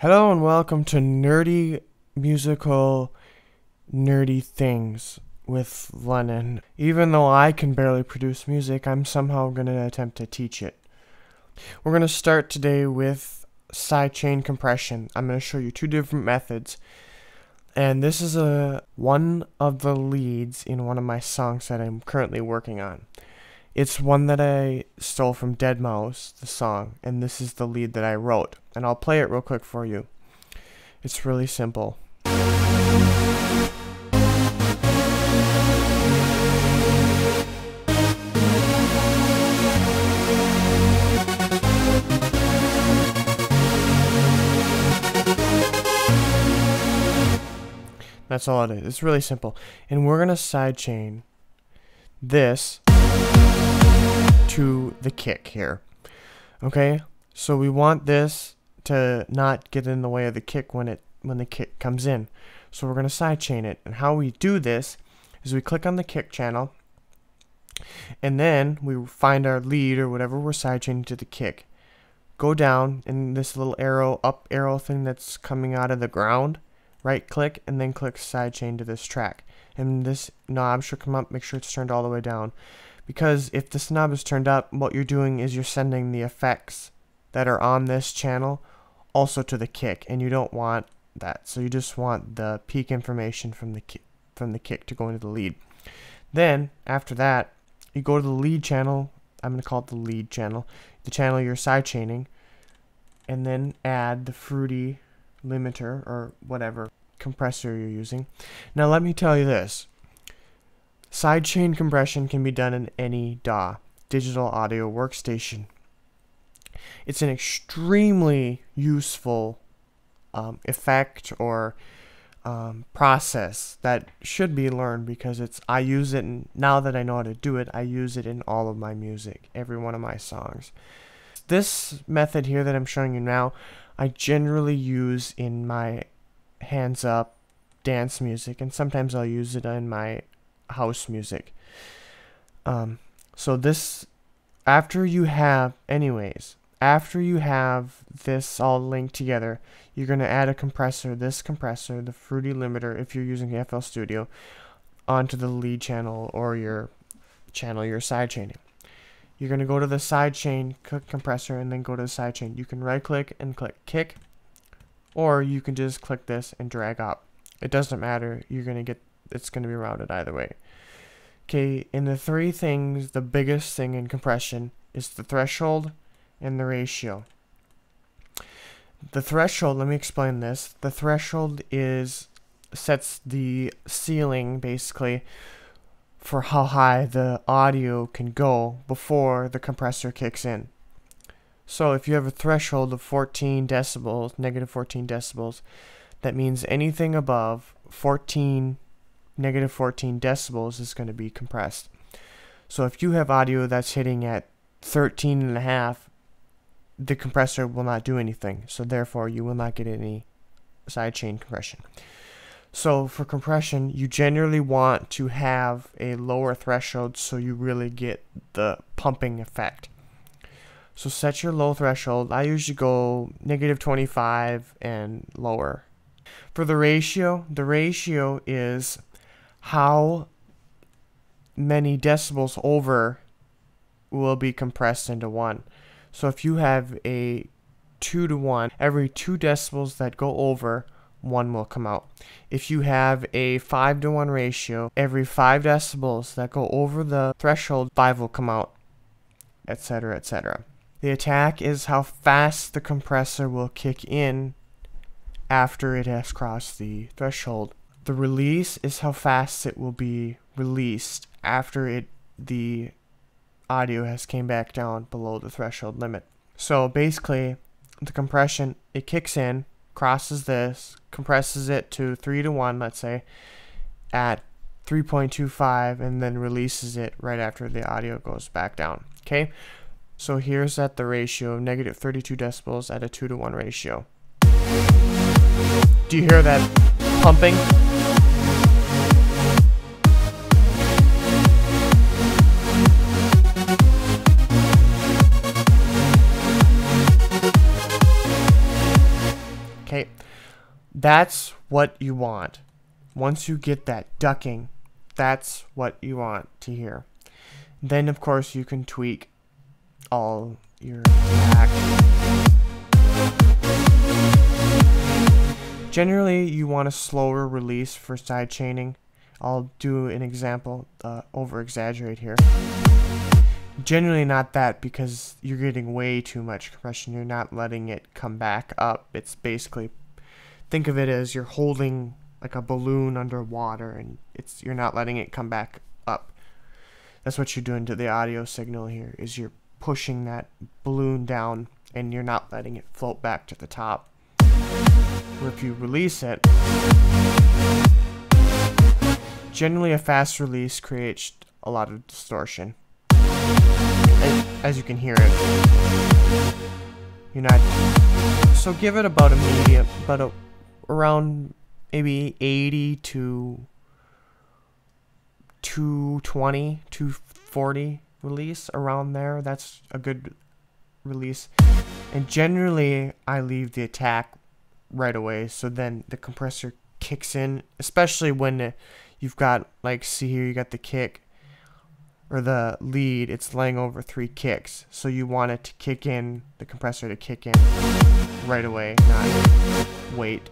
Hello and welcome to Nerdy Musical Nerdy Things with Lennon. Even though I can barely produce music, I'm somehow going to attempt to teach it. We're going to start today with sidechain compression. I'm going to show you two different methods. And this is one of the leads in one of my songs that I'm currently working on. It's one that I stole from deadmau5, the song, and this is the lead that I wrote. And I'll play it real quick for you. It's really simple. That's all it is. It's really simple. And we're going to sidechain this to the kick here. Okay? So we want this to not get in the way of the kick when the kick comes in. So we're going to sidechain it. And how we do this is we click on the kick channel and then we find our lead or whatever we're sidechaining to the kick. Go down in this little arrow, up arrow thing that's coming out of the ground. Right click and then click sidechain to this track. And this knob should come up, make sure it's turned all the way down. Because if this knob is turned up, what you're doing is you're sending the effects that are on this channel also to the kick, and you don't want that. So you just want the peak information from the kick to go into the lead. Then after that, you go to the lead channel. I'm going to call it the lead channel, the channel you're sidechaining, and then add the fruity limiter or whatever compressor you're using. Now let me tell you this. Sidechain compression can be done in any DAW, digital audio workstation. It's an extremely useful effect or process that should be learned because I use it, and now that I know how to do it, I use it in all of my music, every one of my songs. This method here that I'm showing you now, I generally use in my hands up dance music, and sometimes I'll use it in my house music. So this, after you have this all linked together, you're going to add a compressor, this compressor, the fruity limiter, if you're using FL Studio, onto the lead channel or your channel you're sidechaining. You're going to go to the sidechain, click compressor, and then go to the sidechain. You can right click and click kick, or you can just click this and drag up. It doesn't matter. It's going to be routed either way. Okay, in the three things, the biggest thing in compression is the threshold and the ratio. The threshold, let me explain this. The threshold sets the ceiling basically for how high the audio can go before the compressor kicks in. So if you have a threshold of 14 decibels, negative 14 decibels, that means anything above negative 14 decibels is going to be compressed. So if you have audio that's hitting at 13.5, the compressor will not do anything. So therefore you will not get any sidechain compression. So for compression, you generally want to have a lower threshold so you really get the pumping effect. So set your low threshold. I usually go negative 25 and lower. For the ratio is how many decibels over will be compressed into 1. So if you have a 2:1, every 2 decibels that go over, 1 will come out. If you have a 5:1 ratio, every 5 decibels that go over the threshold, 5 will come out, etc., etc. The attack is how fast the compressor will kick in after it has crossed the threshold. The release is how fast it will be released after the audio has came back down below the threshold limit. So basically, the compression, it kicks in, crosses this, compresses it to 3:1, let's say, at 3.25, and then releases it right after the audio goes back down. Okay, so here's at the ratio of negative 32 decibels at a 2:1 ratio. Do you hear that pumping? Okay, that's what you want. Once you get that ducking, that's what you want to hear. Then of course you can tweak all your attack. Generally you want a slower release for sidechaining. I'll do an example, over exaggerate here. Generally not that, because you're getting way too much compression. You're not letting it come back up. It's basically, think of it as you're holding like a balloon underwater, and you're not letting it come back up. That's what you're doing to the audio signal here, is you're pushing that balloon down and you're not letting it float back to the top. Or if you release it, generally a fast release creates a lot of distortion. As you can hear it. You're not, so give it about a medium, around maybe 80 to 220, 240 release, around there. That's a good release. And generally I leave the attack right away, so then the compressor kicks in, especially when you've got, like, see here, you got the kick or the lead, it's laying over 3 kicks, so you want it to kick in, the compressor to kick in right away, not wait.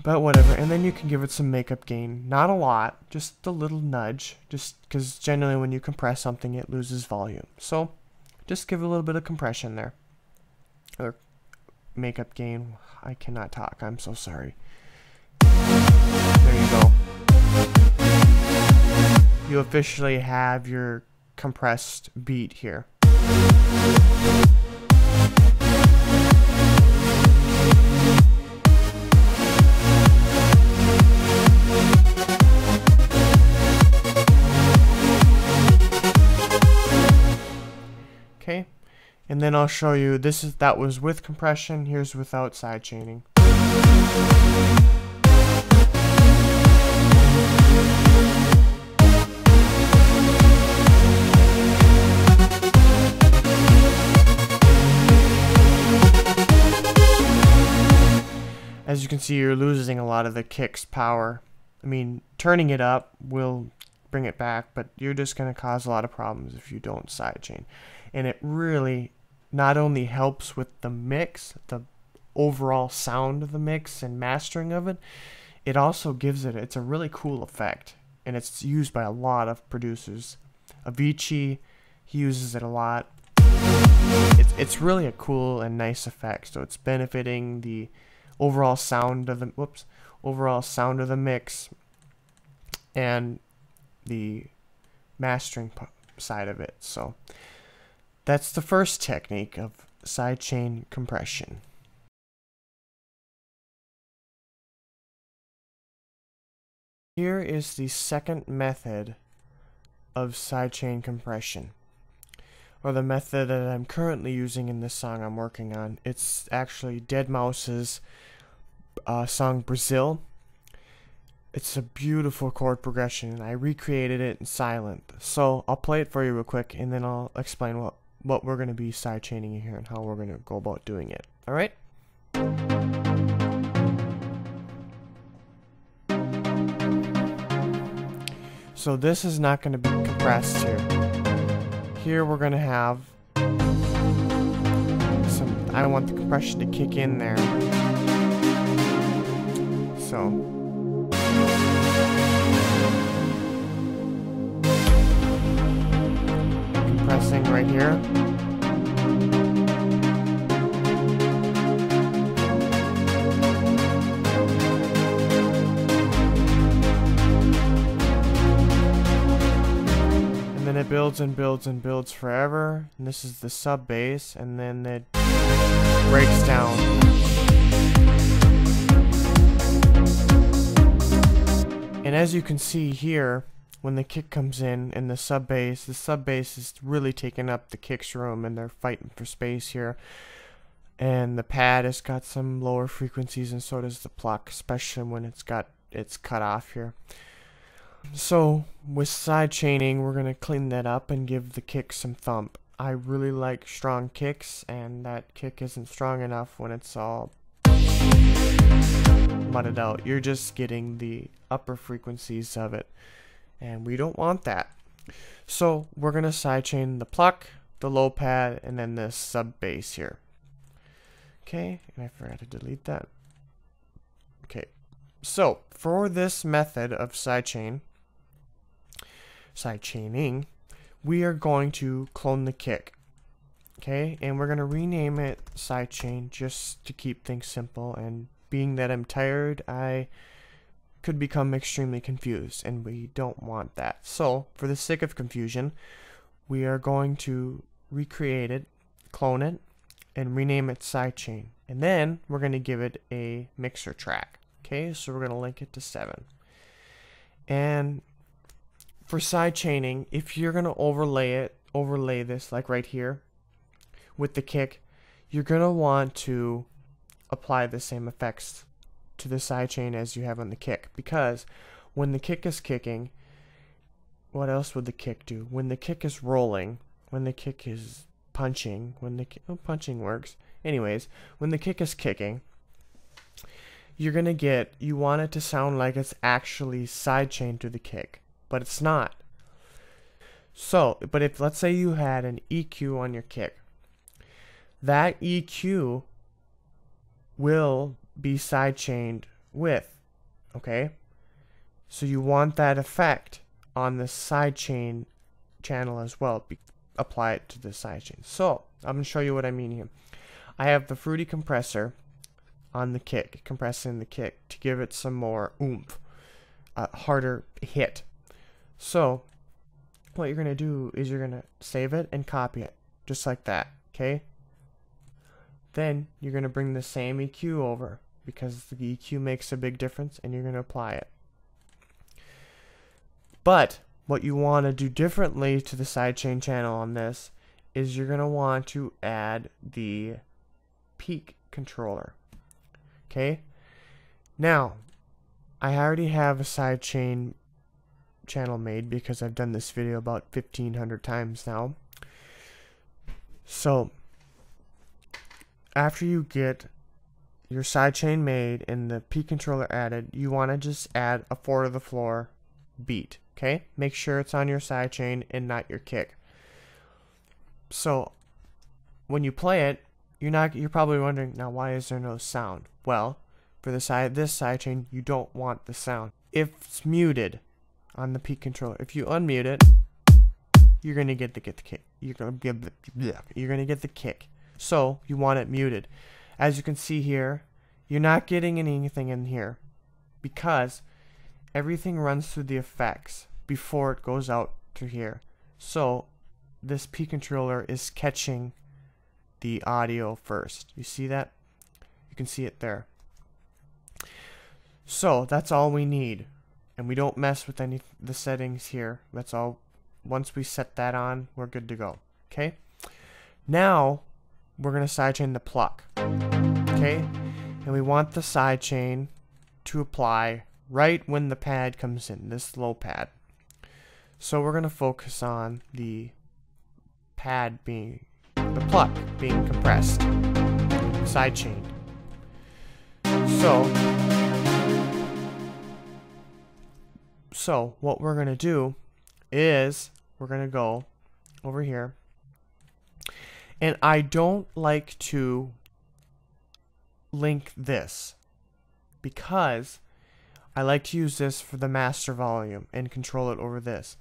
But whatever. And then you can give it some makeup gain, not a lot, just a little nudge, just because generally when you compress something it loses volume, so just give it a little bit of compression there, or makeup gain. I cannot talk, I'm so sorry. There you go. You officially have your compressed beat here. Okay, and then I'll show you, that was with compression, here's without sidechaining. As you can see, you're losing a lot of the kick's power. I mean, turning it up will bring it back, but you're just going to cause a lot of problems if you don't sidechain. And it really not only helps with the mix, the overall sound of the mix and mastering of it, it also gives it's a really cool effect. And it's used by a lot of producers. Avicii, he uses it a lot. It's really a cool and nice effect, so it's benefiting the overall sound of the mix and the mastering side of it. So that's the first technique of sidechain compression. Here is the second method of sidechain compression, or the method that I'm currently using in this song I'm working on. It's actually deadmau5's song Brazil. It's a beautiful chord progression, and I recreated it in silent. So I'll play it for you real quick, and then I'll explain what we're going to be sidechaining here and how we're going to go about doing it. Alright? So this is not going to be compressed here. Here we're going to have I want the compression to kick in there. So compressing right here. And then it builds and builds and builds forever. And this is the sub bass, and then it breaks down. And as you can see here, when the kick comes in and the sub bass is really taking up the kick's room, and they're fighting for space here. And the pad has got some lower frequencies, and so does the pluck, especially when it's cut off here. So with sidechaining, we're going to clean that up and give the kick some thump. I really like strong kicks, and that kick isn't strong enough when it's all mudded out. You're just getting the upper frequencies of it, and we don't want that. So we're going to sidechain the pluck, the low pad, and then this sub bass here. Okay, and I forgot to delete that. Okay, so for this method of sidechaining, we are going to clone the kick. Okay, and we're going to rename it Sidechain just to keep things simple, and being that I'm tired, I could become extremely confused, and we don't want that. So for the sake of confusion, we are going to recreate it, clone it, and rename it Sidechain, and then we're going to give it a mixer track. Okay, so we're going to link it to 7. And for sidechaining, if you're going to overlay this like right here with the kick, you're going to want to apply the same effects to the sidechain as you have on the kick, because when the kick is kicking, what else would the kick do? When the kick is rolling, when the kick is punching, punching works. Anyways, when the kick is kicking, you're going to you want it to sound like it's actually sidechained to the kick, but it's not. So, but if let's say you had an EQ on your kick, that EQ will be sidechained with, okay? So you want that effect on the sidechain channel as well. Apply it to the sidechain. So I'm going to show you what I mean here. I have the fruity compressor on the kick, compressing the kick to give it some more oomph, a harder hit. So what you're going to do is you're going to save it and copy it, just like that, okay? Then you're going to bring the same EQ over, because the EQ makes a big difference, and you're going to apply it. But what you want to do differently to the sidechain channel on this is you're going to want to add the peak controller. Okay? Now, I already have a sidechain channel made because I've done this video about 1,500 times now. So after you get your sidechain made and the peak controller added, you want to just add a 4 to the floor beat. Okay, make sure it's on your sidechain and not your kick. So when you play it, you're probably wondering, now why is there no sound? Well, for this sidechain, you don't want the sound. If it's muted on the peak controller, if you unmute it, you're gonna get the kick. You're gonna get the kick. So you want it muted. As you can see here, you're not getting anything in here because everything runs through the effects before it goes out to here. So this peak controller is catching the audio first. You see that? You can see it there. So that's all we need, and we don't mess with any of the settings here. That's all. Once we set that on, we're good to go. Okay, now we're gonna sidechain the pluck. Okay, and we want the sidechain to apply right when the pad comes in, this low pad. So we're gonna focus on the pad being, the pluck being compressed, sidechained. So what we're gonna do is we're gonna go over here, and I don't like to link this because I like to use this for the master volume and control it over this.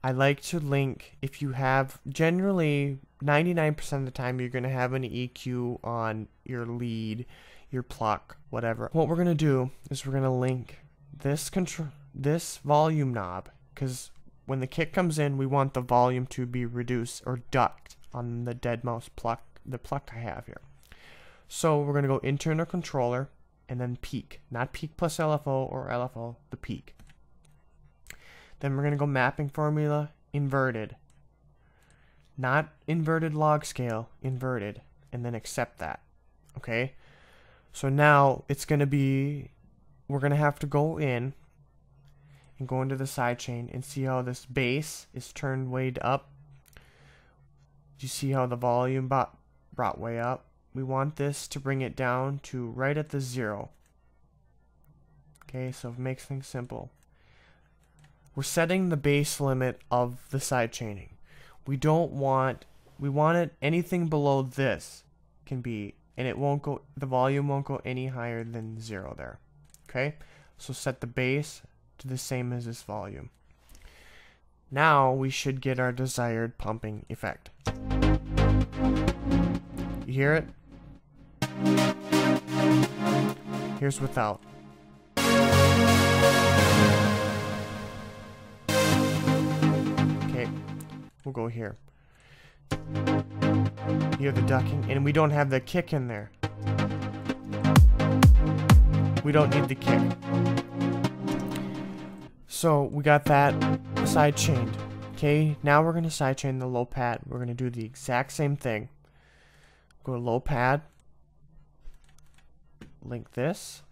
I like to link, if you have, generally 99% of the time you're going to have an EQ on your lead, your pluck, whatever. What we're going to do is we're going to link this volume knob, because when the kick comes in, we want the volume to be reduced or ducked on the dead mouse pluck, the pluck I have here. So we're going to go internal controller and then peak, not peak plus LFO or LFO, the peak. Then we're going to go mapping formula, inverted, not inverted log scale, inverted, and then accept that. Okay, so now it's going to be, we're going to have to go in and go into the sidechain and see how this bass is turned way up. you see how the volume brought way up? We want this to bring it down to right at the 0. Okay, so it makes things simple. We're setting the base limit of the sidechaining. We want it anything below this can be, and it won't go, the volume won't go any higher than 0 there. Okay, so set the base to the same as this volume. Now we should get our desired pumping effect. You hear it? Here's without. Okay, we'll go here. You hear the ducking, and we don't have the kick in there. We don't need the kick. So we got that side chained. Okay, now we're going to sidechain the low pad. We're going to do the exact same thing. Go to low pad, link this,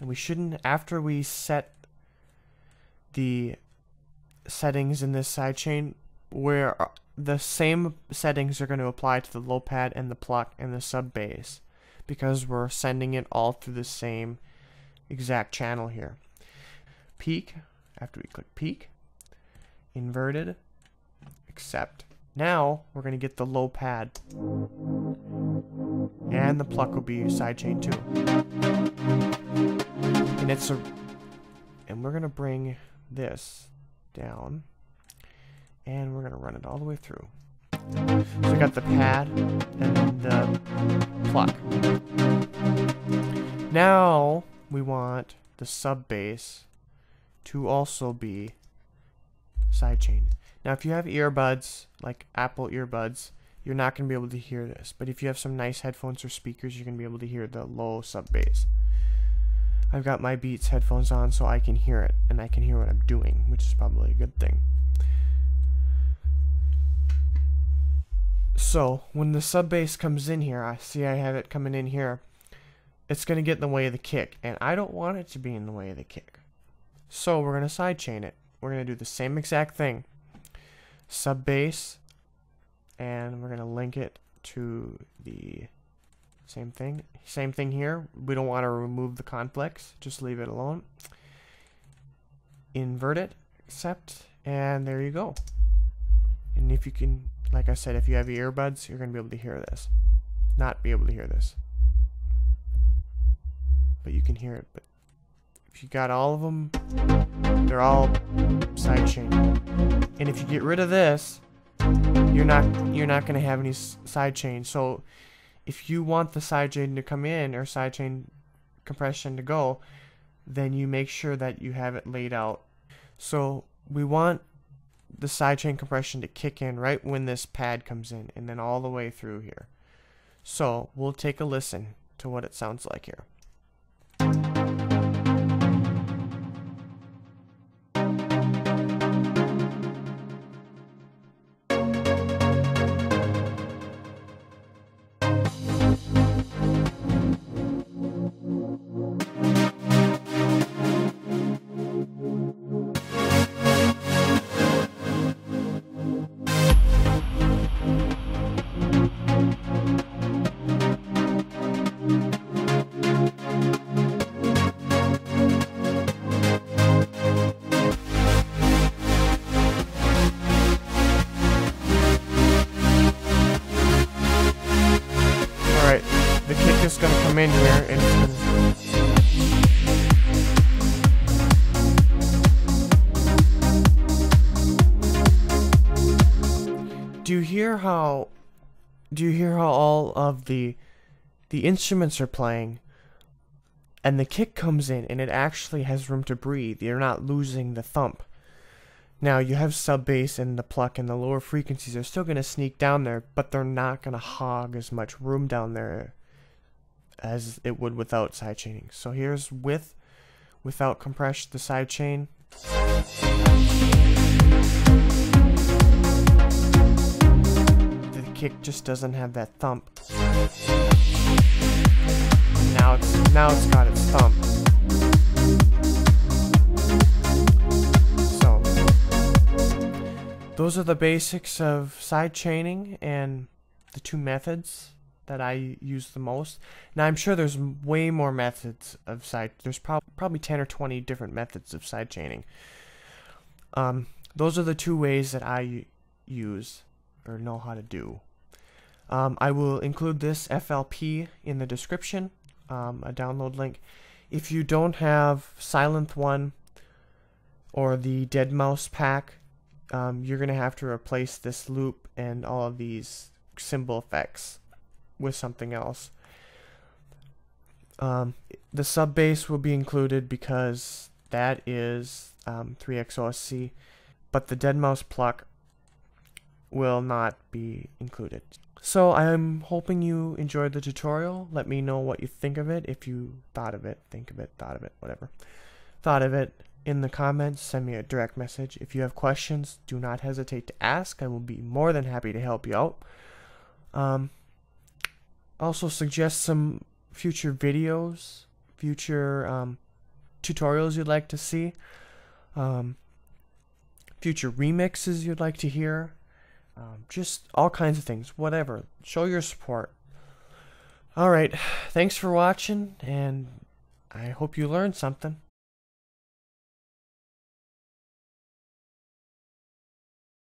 and we shouldn't, after we set the settings in this sidechain, where the same settings are going to apply to the low pad and the pluck and the sub bass, because we're sending it all through the same exact channel here. Peak, after we click peak, inverted, accept. Now we're going to get the low pad, and the pluck will be sidechain too. And we're going to bring this down, and we're going to run it all the way through. So we got the pad and the pluck. Now we want the sub bass to also be sidechained. Now if you have earbuds, like Apple earbuds, you're not going to be able to hear this. But if you have some nice headphones or speakers, you're going to be able to hear the low sub bass. I've got my Beats headphones on so I can hear it, and I can hear what I'm doing, which is probably a good thing. So when the sub bass comes in here, I have it coming in here, it's going to get in the way of the kick, and I don't want it to be in the way of the kick. So we're going to sidechain it. We're going to do the same exact thing. Sub bass, and we're going to link it to the same thing. Same thing here. We don't want to remove the conflicts, just leave it alone. Invert it, accept, and there you go. And if you can, like I said, if you have earbuds, you're going to be able to hear this. Not be able to hear this, but you can hear it. But if you got all of them, they're all sidechained. And if you get rid of this, you're not going to have any sidechain. So if you want the sidechain to come in, or sidechain compression to go, then you make sure that you have it laid out. So we want the sidechain compression to kick in right when this pad comes in, and then all the way through here. So we'll take a listen to what it sounds like here. Alright, the kick is going to come in here, and it's Do you hear how all of the instruments are playing, and the kick comes in, and it actually has room to breathe? You're not losing the thump. Now you have sub bass and the pluck, and the lower frequencies are still going to sneak down there, but they're not going to hog as much room down there as it would without sidechaining. So here's without compression, the sidechain. The kick just doesn't have that thump. Now it's got its thump. those are the basics of sidechaining and the two methods that I use the most. Now I'm sure there's way more methods of there's probably 10 or 20 different methods of sidechaining. Those are the two ways that I use or know how to do. I will include this FLP in the description, a download link. If you don't have Silent One or the Dead Mouse pack, you're going to have to replace this loop and all of these symbol effects with something else. The sub bass will be included because that is 3xOSC, but the Dead Mouse pluck will not be included. So I'm hoping you enjoyed the tutorial. Let me know what you think of it. If you thought of it, think of it, thought of it, whatever. Thought of it in the comments. Send me a direct message. If you have questions, do not hesitate to ask. I will be more than happy to help you out. Also suggest some future videos, future tutorials you'd like to see, future remixes you'd like to hear, just all kinds of things, whatever. Show your support. Alright, thanks for watching, and I hope you learned something.